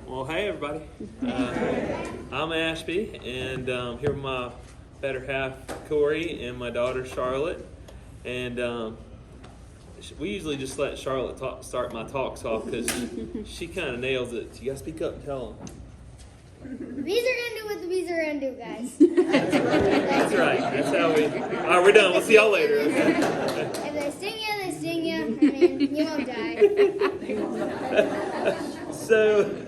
Well, hey everybody. I'm Ashby, and here with my better half, Corey, and my daughter, Charlotte. And we usually just let Charlotte start my talks off because she kind of nails it. So you gotta speak up and tell them. The bees are gonna do what the bees are gonna do, guys. That's right. That's how we. All right, we're done. We'll see y'all later. If they sting you, they sting you. I mean, you won't die. So.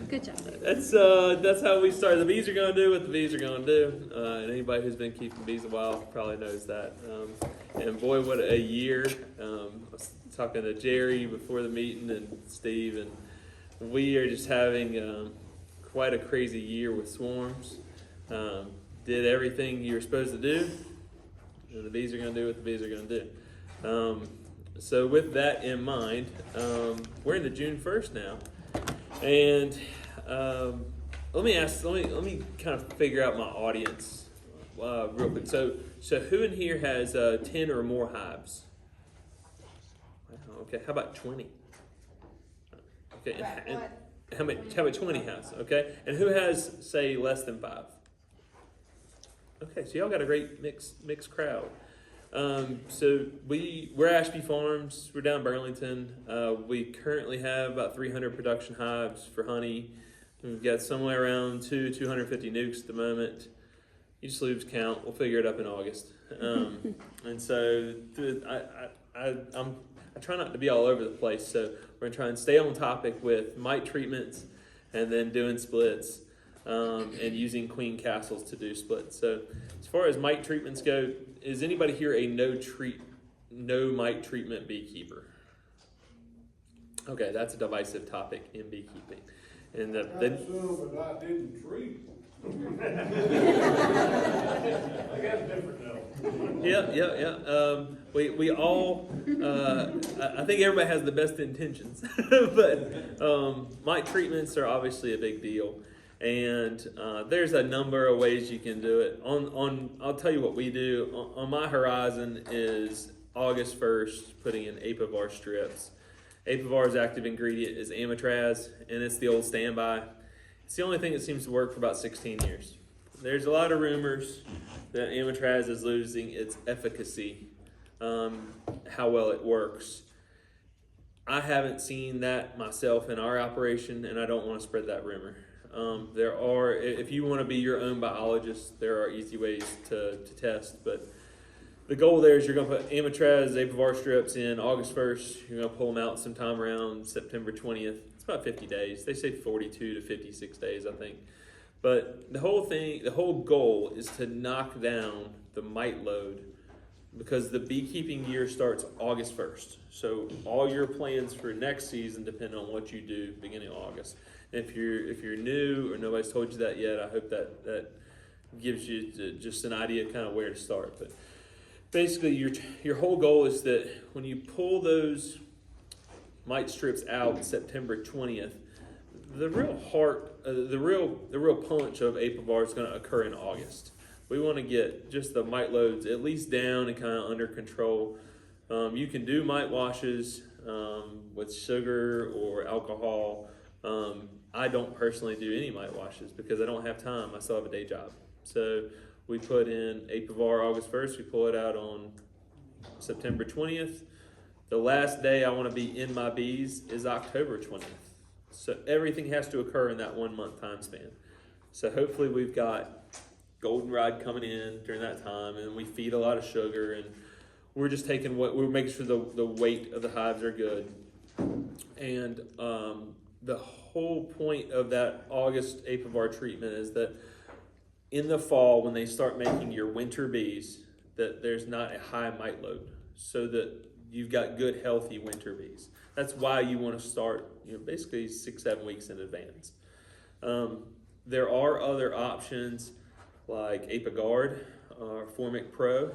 Good job. That's how we start. The bees are going to do what the bees are going to do. And anybody who's been keeping bees a while probably knows that. And boy, what a year. I was talking to Jerry before the meeting and Steve, and we are just having quite a crazy year with swarms. Did everything you were supposed to do, and the bees are going to do what the bees are going to do. So with that in mind, we're into June 1st now. And let me kind of figure out my audience real quick. So who in here has 10 or more hives? Okay, how about 20? Okay, and how about 20 hives? Okay, and who has, say, less than 5? Okay, so y'all got a great mixed crowd. So we're Ashby Farms. We're down in Burlington. We currently have about 300 production hives for honey. We've got somewhere around 250 nukes at the moment. You just lose count. We'll figure it up in August. And so I try not to be all over the place. So we're gonna try and stay on topic with mite treatments, and then doing splits, and using queen castles to do splits. So as far as mite treatments go, is anybody here a no mite treatment beekeeper? Okay, that's a divisive topic in beekeeping. And but I didn't treat. I got different now. Yeah. We all, I think everybody has the best intentions, but mite treatments are obviously a big deal. And there's a number of ways you can do it. I'll tell you what we do. On my horizon is August 1st, putting in Apivar strips. Apivar's active ingredient is amitraz, and it's the old standby. It's the only thing that seems to work for about 16 years. There's a lot of rumors that amitraz is losing its efficacy, how well it works. I haven't seen that myself in our operation, and I don't want to spread that rumor. If you want to be your own biologist, there are easy ways to test, but the goal there is you're going to put amitraz, Apivar strips in August 1st. You're going to pull them out sometime around September 20th. It's about 50 days. They say 42 to 56 days, I think. But the whole goal is to knock down the mite load, because the beekeeping year starts August 1st. So all your plans for next season depend on what you do beginning of August. If you're new or nobody's told you that yet, I hope that gives you just an idea of kind of where to start. But basically, your whole goal is that when you pull those mite strips out September 20th, the real punch of Apivar is going to occur in August. We want to get just the mite loads at least down and kind of under control. You can do mite washes with sugar or alcohol. I don't personally do any mite washes because I don't have time. I still have a day job. So we put in Apivar August 1st. We pull it out on September 20th. The last day I want to be in my bees is October 20th. So everything has to occur in that 1 month time span. So hopefully we've got goldenrod coming in during that time, and we feed a lot of sugar, and we're just we're making sure the weight of the hives are good. And the whole point of that August Apivar treatment is that in the fall, when they start making your winter bees, that there's not a high mite load, so that you've got good, healthy winter bees. That's why you want to start, basically 6-7 weeks in advance. There are other options like Apiguard or Formic Pro.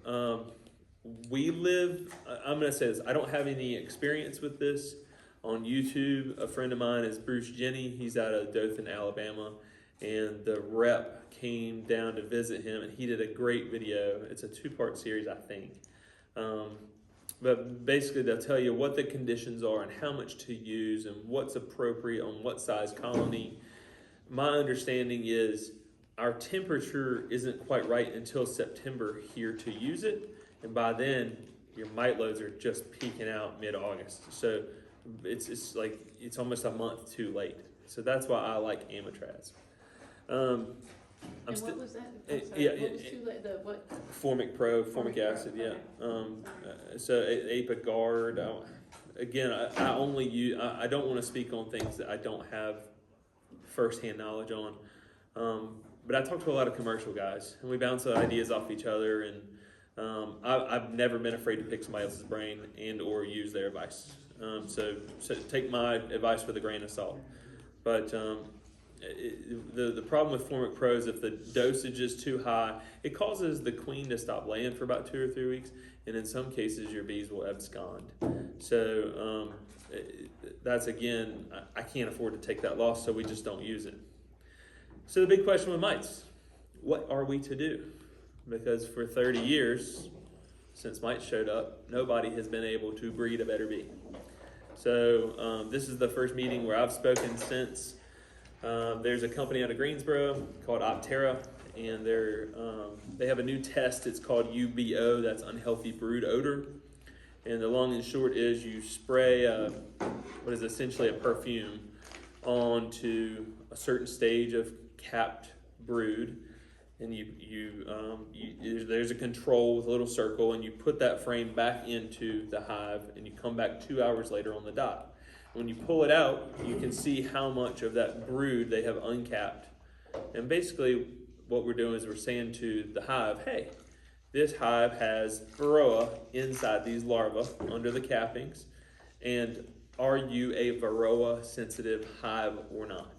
I'm going to say this, I don't have any experience with this. On YouTube, a friend of mine is Bruce Jenny. He's out of Dothan, Alabama, and the rep came down to visit him, and he did a great video. It's a 2-part series, I think. But basically, they'll tell you what the conditions are and how much to use and what's appropriate on what size colony. My understanding is our temperature isn't quite right until September here to use it. And by then, your mite loads are just peaking out mid-August. So it's almost a month too late. So that's why I like Amitraz. And what was that? I'm it- sorry, yeah, what was it- too late, the what? Formic Pro, formic Formic Pro, acid, yeah. okay. So Apic Guard. Again, I only use. I don't want to speak on things that I don't have firsthand knowledge on. But I talk to a lot of commercial guys, and we bounce ideas off each other. And I've never been afraid to pick somebody else's brain and or use their advice. So take my advice with a grain of salt. But the problem with Formic Pro is if the dosage is too high, it causes the queen to stop laying for about 2 or 3 weeks, and in some cases your bees will abscond. So that's, again, I can't afford to take that loss, so we just don't use it. So the big question with mites, what are we to do? Because for 30 years, since mites showed up, nobody has been able to breed a better bee. So this is the first meeting where I've spoken since. There's a company out of Greensboro called Optera, and they have a new test. It's called UBO, that's unhealthy brood odor. And the long and short is you spray what is essentially a perfume onto a certain stage of capped brood, and there's a control with a little circle, and you put that frame back into the hive, and you come back 2 hours later on the dot. When you pull it out, you can see how much of that brood they have uncapped. And basically what we're doing is we're saying to the hive, hey, this hive has Varroa inside these larvae under the cappings, and are you a Varroa sensitive hive or not?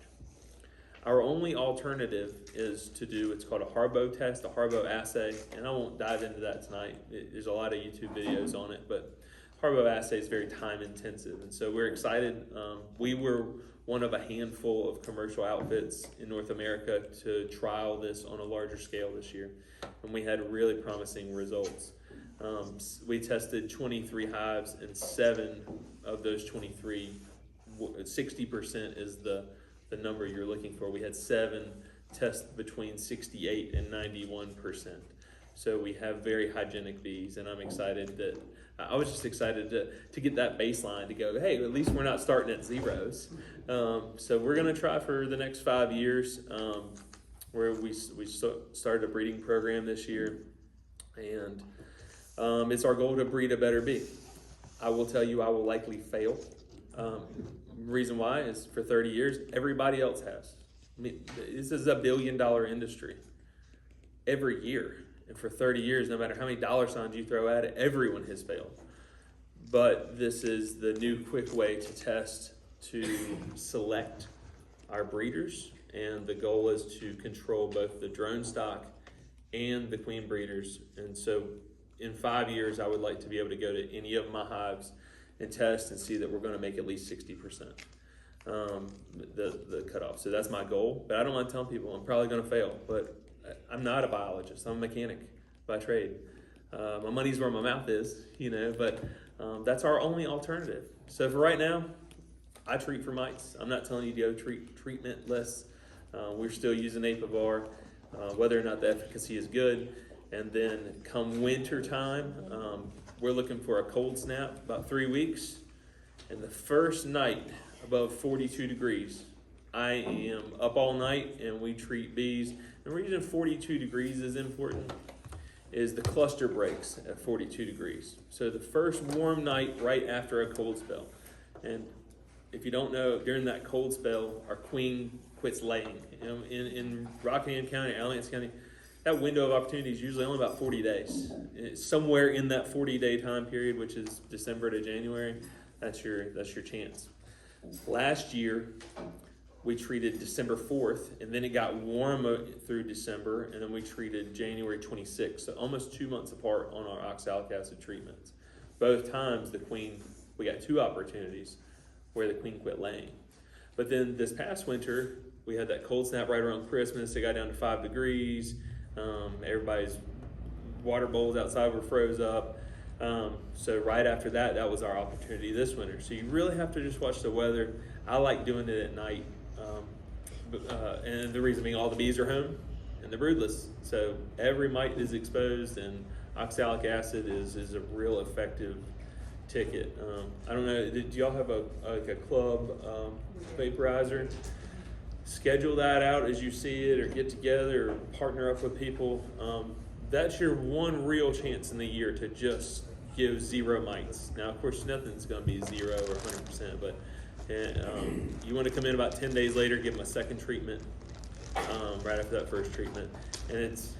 Our only alternative is to do what's called a Harbo test, a Harbo assay, and I won't dive into that tonight. There's a lot of YouTube videos on it, but Harbo assay is very time intensive, and so we're excited. We were one of a handful of commercial outfits in North America to trial this on a larger scale this year, and we had really promising results. We tested 23 hives, and 7 of those 23, 60% is the number you're looking for. We had 7 test between 68 and 91%. So we have very hygienic bees, and I'm excited that I was just excited to get that baseline to go, hey, at least we're not starting at zeros. So we're going to try for the next 5 years, where we started a breeding program this year, and it's our goal to breed a better bee. I will tell you I will likely fail. Reason why is for 30 years, everybody else has. I mean, this is $1 billion industry every year. And for 30 years, no matter how many dollar signs you throw at it, everyone has failed. But this is the new quick way to test, to select our breeders. And the goal is to control both the drone stock and the queen breeders. And so in 5 years, I would like to be able to go to any of my hives and test and see that we're going to make at least 60% the cutoff. So that's my goal. But I don't want to tell people I'm probably going to fail. But I'm not a biologist. I'm a mechanic by trade. My money's where my mouth is, but that's our only alternative. So for right now, I treat for mites. I'm not telling you to go treatmentless. We're still using Apivar, whether or not the efficacy is good. And then come winter time, we're looking for a cold snap, about 3 weeks. And the first night above 42 degrees, I am up all night and we treat bees. The reason 42 degrees is important is the cluster breaks at 42 degrees. So the first warm night right after a cold spell. And if you don't know, during that cold spell, our queen quits laying. In Rockingham County, Alliance County, that window of opportunity is usually only about 40 days. It's somewhere in that 40-day time period, which is December to January, that's your chance. Last year, we treated December 4th, and then it got warm through December, and then we treated January 26th, so almost 2 months apart on our oxalic acid treatments. Both times, we got 2 opportunities where the queen quit laying. But then this past winter, we had that cold snap right around Christmas. It got down to 5 degrees. Everybody's water bowls outside were froze up. So right after that, that was our opportunity this winter. So you really have to just watch the weather. I like doing it at night. And the reason being all the bees are home and they're broodless. So every mite is exposed, and oxalic acid is a real effective ticket. I don't know, do y'all have a club vaporizer? Schedule that out as you see it, or get together or partner up with people. That's your one real chance in the year to just give 0 mites. Now, of course, nothing's going to be 0 or 100%, but you want to come in about 10 days later, give them a second treatment right after that first treatment. And it's,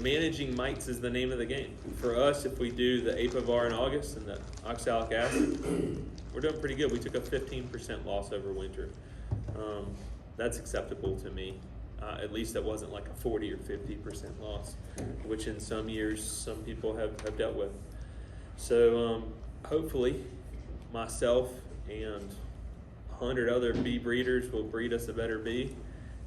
managing mites is the name of the game. For us, if we do the Apivar in August and the oxalic acid, we're doing pretty good. We took a 15% loss over winter. That's acceptable to me. At least that wasn't like a 40 or 50% loss, which in some years some people have dealt with. So hopefully myself and 100 other bee breeders will breed us a better bee,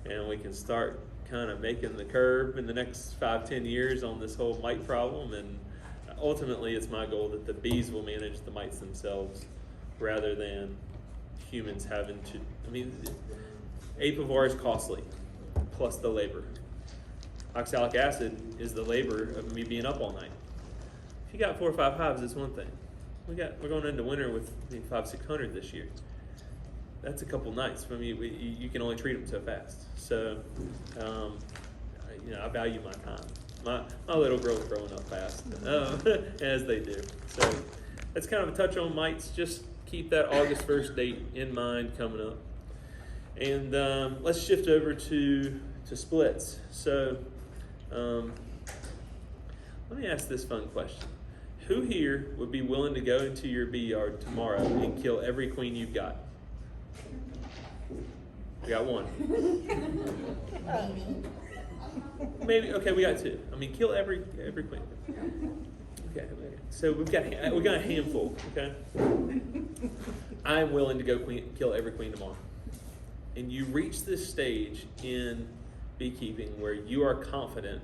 and we can start kind of making the curve in the next 5-10 years on this whole mite problem. And ultimately it's my goal that the bees will manage the mites themselves rather than humans having to. Apivar is costly, plus the labor. Oxalic acid is the labor of me being up all night. If you got 4 or 5 hives, it's one thing. We're going into winter with 500-600 this year. That's a couple nights. You can only treat them so fast. So, I value my time. My little girl's growing up fast, as they do. So that's kind of a touch on mites. Just keep that August 1st date in mind coming up. And let's shift over to splits. So let me ask this fun question. Who here would be willing to go into your bee yard tomorrow and kill every queen you've got? We got one. Maybe, okay, we got 2. Kill every queen. Okay, so we got a handful, okay? I'm willing to go kill every queen tomorrow. And you reach this stage in beekeeping where you are confident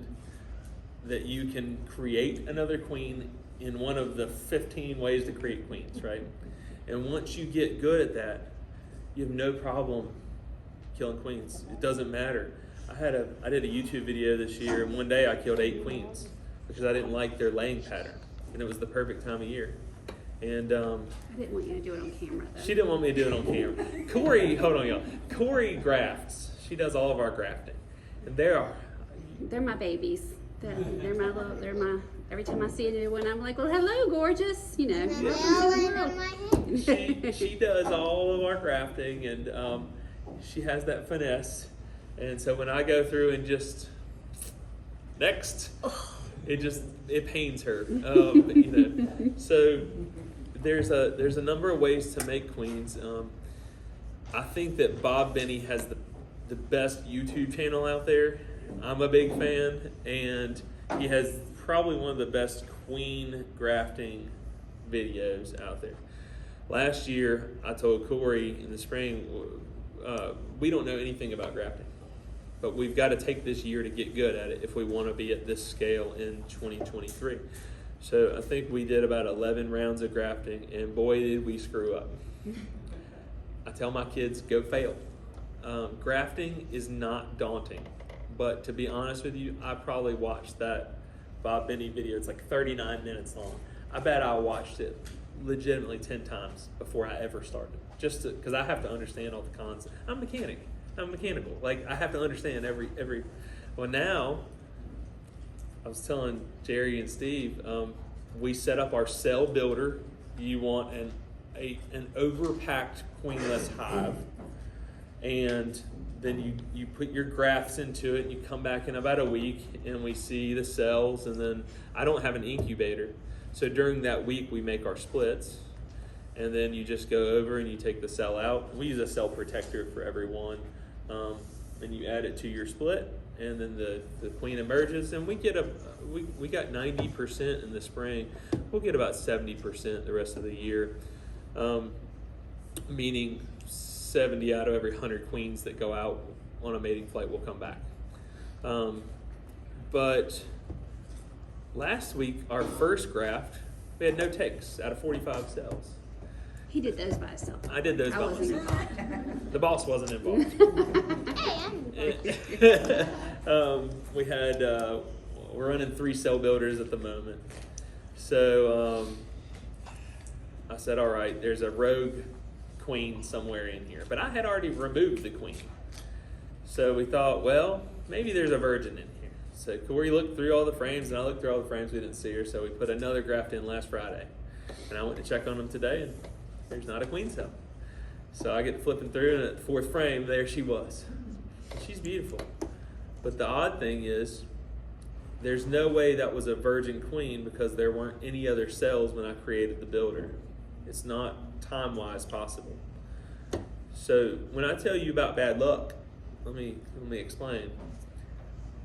that you can create another queen in one of the 15 ways to create queens, right? And once you get good at that, you have no problem killing queens. It doesn't matter. I did a YouTube video this year, and one day I killed 8 queens because I didn't like their laying pattern, and it was the perfect time of year. And I didn't want you to do it on camera, though. she didn't want me to do it on camera. Corey, hold on, y'all. Corey grafts. She does all of our grafting, and They're my babies. They're my. Every time I see a new one, I'm like, well, hello, gorgeous. Welcome to the world. she does all of our grafting, and she has that finesse. And so when I go through and just next, it pains her. So there's a number of ways to make queens. I think that Bob Benny has the best YouTube channel out there. I'm a big fan, and he has probably one of the best queen grafting videos out there. Last year, I told Corey in the spring, we don't know anything about grafting, but we've got to take this year to get good at it if we want to be at this scale in 2023. So I think we did about 11 rounds of grafting, and boy, did we screw up. I tell my kids, go fail. Grafting is not daunting, but to be honest with you, I probably watched that Bob Benny video. It's like 39 minutes long. I bet I watched it legitimately 10 times before I ever started, just because I have to understand all the concepts. I'm mechanical. Like, I have to understand every. Well, now I was telling Jerry and Steve, we set up our cell builder. You want an overpacked queenless hive, and then you put your grafts into it, and you come back in about a week, and we see the cells, and then I don't have an incubator. So during that week, we make our splits, and then you just go over and you take the cell out. We use a cell protector for every one, and you add it to your split, and then the queen emerges, and we got 90% in the spring. We'll get about 70% the rest of the year, meaning 70 out of every 100 queens that go out on a mating flight will come back. But last week, our first graft, we had no takes out of 45 cells. He did those by himself. I did those I by wasn't myself. involved. The boss wasn't involved. Hey, I'm We had, we're running 3 cell builders at the moment. So I said, all right, there's a rogue queen somewhere in here. But I had already removed the queen. So we thought, well, maybe there's a virgin in here. So Corey looked through all the frames, and I looked through all the frames. We didn't see her. So we put another graft in last Friday. And I went to check on them today, and there's not a queen cell. So I get flipping through, and at the 4th frame, there she was. She's beautiful. But the odd thing is, there's no way that was a virgin queen because there weren't any other cells when I created the builder. It's not time-wise possible. So when I tell you about bad luck, let me explain.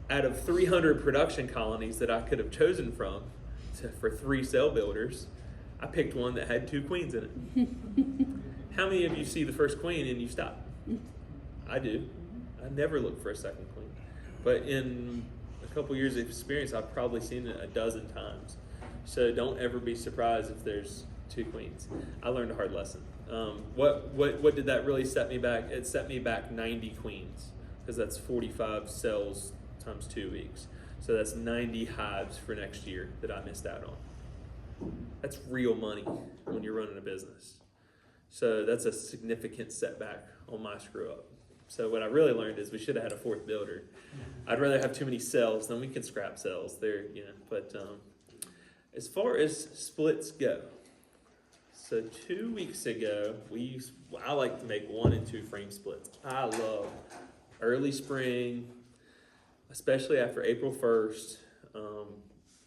Out of 300 production colonies that I could have chosen from for 3 cell builders, I picked one that had 2 queens in it. How many of you see the first queen and you stop? I do. I never look for a second queen. But in a couple years of experience, I've probably seen it a dozen times. So don't ever be surprised if there's 2 queens. I learned a hard lesson. What did that really set me back? It set me back 90 queens, because that's 45 cells times 2 weeks. So that's 90 hives for next year that I missed out on. That's real money when you're running a business. So that's a significant setback on my screw up. So what I really learned is we should have had a 4th builder. I'd rather have too many cells than we can scrap cells. But as far as splits go, so 2 weeks ago, I like to make 1 and 2 frame splits. I love early spring, especially after April 1st,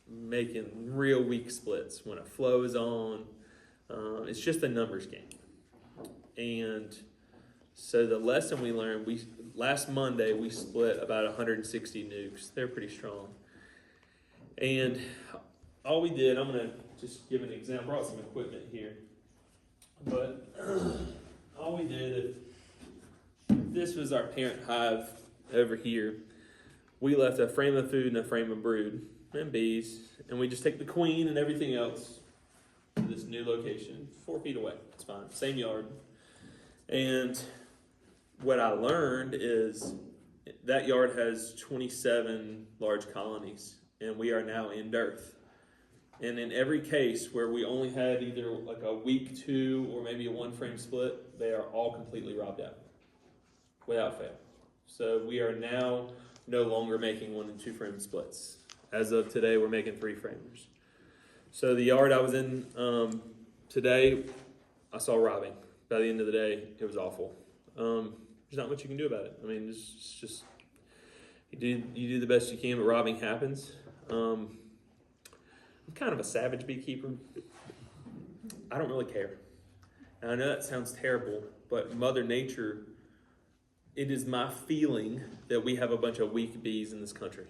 making real weak splits when a flow is on. It's just a numbers game. And so the lesson we learned, last Monday we split about 160 nukes. They're pretty strong. And all we did, I'm going to just give an example. I brought some equipment here. But all we did, if this was our parent hive over here, we left a frame of food and a frame of brood and bees, and we just take the queen and everything else to this new location, 4 feet away. It's fine, same yard. And what I learned is that yard has 27 large colonies, and we are now in dearth. And in every case where we only had either like a week 2 or maybe a 1 frame split, they are all completely robbed out without fail. So we are now no longer making 1 and 2 frame splits. As of today, we're making 3 framers. So the yard I was in today, I saw robbing. By the end of the day, it was awful. There's not much you can do about it. I mean, it's just you do the best you can, but robbing happens. I'm kind of a savage beekeeper. I don't really care. And I know that sounds terrible, but Mother Nature, it is my feeling that we have a bunch of weak bees in this country.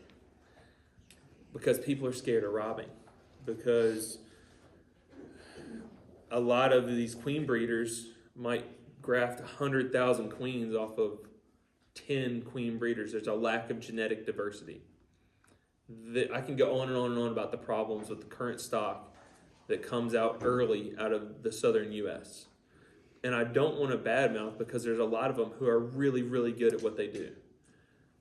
Because people are scared of robbing. Because a lot of these queen breeders might graft 100,000 queens off of 10 queen breeders. There's a lack of genetic diversity. I can go on and on and on about the problems with the current stock that comes out early out of the southern U.S. And I don't want to badmouth, because there's a lot of them who are really, really good at what they do.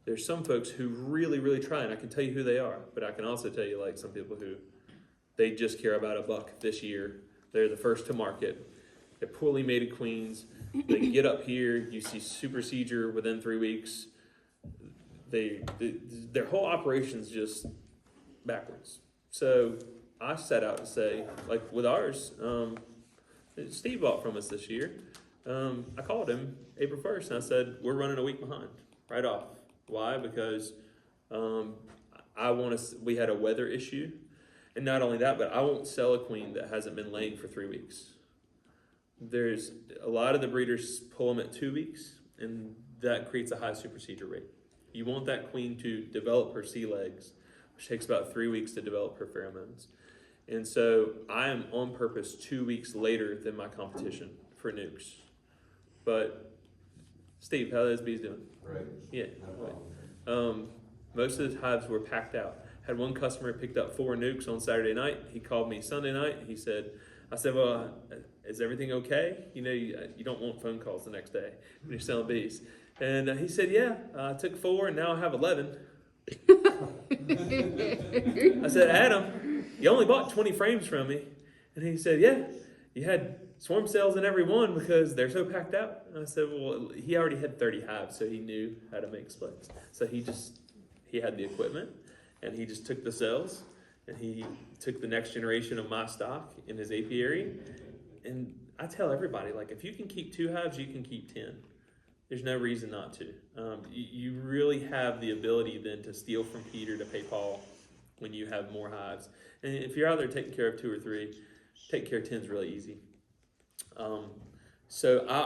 There's some folks who really, really try, and I can tell you who they are, but I can also tell you like some people who they just care about a buck this year. They're the first to market. They're poorly mated queens. They get up here, you see super seizure within 3 weeks. Their whole operation's just backwards. So I set out to say, like with ours, Steve bought from us this year. I called him April 1st and I said, we're running a week behind, right off. Why? Because we had a weather issue. And not only that, but I won't sell a queen that hasn't been laying for 3 weeks. There's a lot of the breeders pull them at 2 weeks, and that creates a high supersedure rate. You want that queen to develop her sea legs, which takes about 3 weeks to develop her pheromones. And so I am on purpose 2 weeks later than my competition for nukes. But Steve, how are those bees doing? Right. Yeah. No problem. Most of the hives were packed out. had one customer picked up 4 nukes on Saturday night. He called me Sunday night. I said, well, is everything okay? You know, you don't want phone calls the next day when you're selling bees. And he said, yeah, I took 4 and now I have 11. I said, Adam, you only bought 20 frames from me. And he said, yeah, you had swarm cells in every one because they're so packed out. And I said, well, he already had 30 hives, so he knew how to make splits. So he had the equipment, and he just took the cells, and he took the next generation of my stock in his apiary. And I tell everybody, like, if you can keep 2 hives, you can keep 10. There's no reason not to. You really have the ability then to steal from Peter to pay Paul when you have more hives. And if you're out there taking care of 2 or 3, taking care of 10 is really easy. So I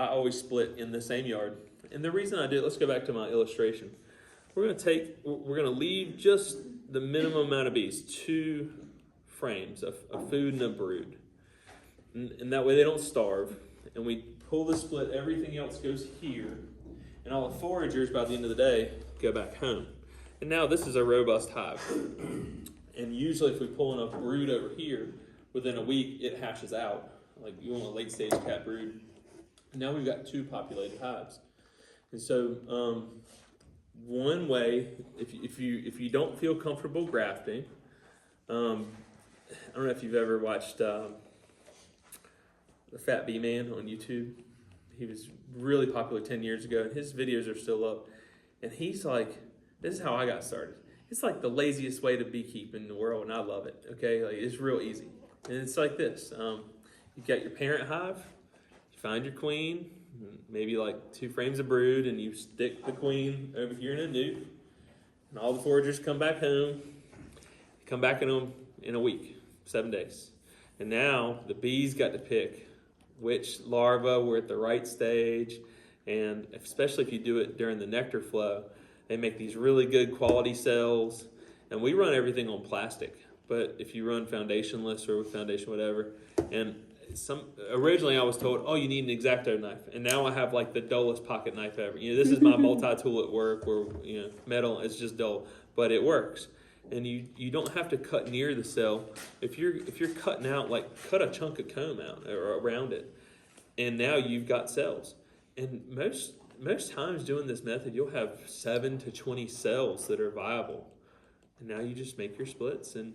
always split in the same yard. And the reason I do it, let's go back to my illustration. We're gonna leave just the minimum amount of bees, 2 frames, a food and a brood. And that way they don't starve. And we pull the split, everything else goes here. And all the foragers by the end of the day go back home. And now this is a robust hive. And usually if we pull enough brood over here, within a week it hashes out. Like you want a late stage cat brood. And now we've got 2 populated hives. And so one way, if you don't feel comfortable grafting, I don't know if you've ever watched the Fat Bee Man on YouTube. He was really popular 10 years ago, and his videos are still up. And he's like, this is how I got started. It's like the laziest way to beekeep in the world, and I love it. Okay, like it's real easy. And it's like this. You got your parent hive, you find your queen, maybe like 2 frames of brood, and you stick the queen over here in a nuke, and all the foragers come back home, come back in them in a week, 7 days. And now the bees got to pick which larvae were at the right stage, and especially if you do it during the nectar flow, they make these really good quality cells. And we run everything on plastic, but if you run foundationless or with foundation whatever, and originally I was told, oh, you need an X-Acto knife, and now I have like the dullest pocket knife ever. You know, this is my multi-tool at work where, you know, metal is just dull, but it works. And you don't have to cut near the cell. If you're cutting out, like cut a chunk of comb out or around it, and now you've got cells. And most times doing this method, you'll have 7 to 20 cells that are viable. And now you just make your splits. And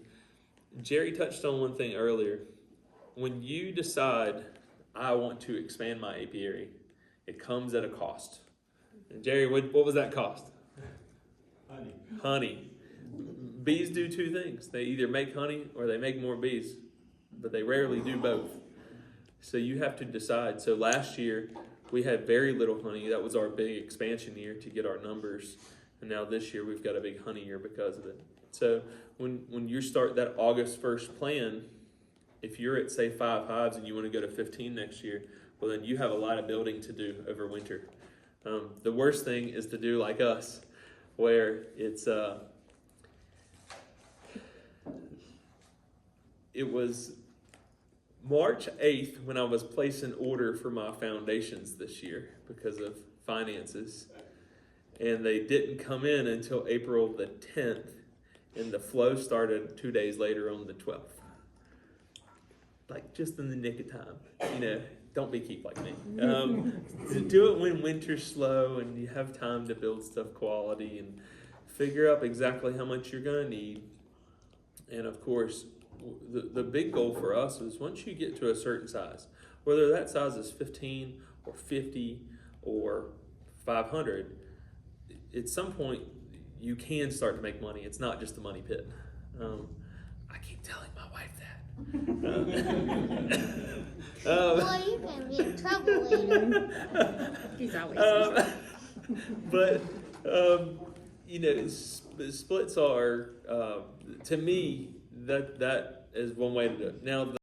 Jerry touched on one thing earlier. When you decide, I want to expand my apiary, it comes at a cost. And Jerry, what was that cost? Honey. Bees do 2 things. They either make honey or they make more bees, but they rarely do both. So you have to decide. So last year, we had very little honey. That was our big expansion year to get our numbers. And now this year, we've got a big honey year because of it. So when you start that August 1st plan, if you're at, say, 5 hives and you want to go to 15 next year, well, then you have a lot of building to do over winter. The worst thing is to do like us, where it was March 8th when I was placing order for my foundations this year because of finances. And they didn't come in until April the 10th. And the flow started 2 days later on the 12th. Like just in the nick of time. You know, don't beekeep like me. Do it when winter's slow and you have time to build stuff quality and figure out exactly how much you're going to need. And of course, the big goal for us is once you get to a certain size, whether that size is 15 or 50 or 500, at some point you can start to make money. It's not just a money pit. I keep telling my wife that. Well, you can be in trouble later. He's always but you know, splits are to me that is one way to do it. Now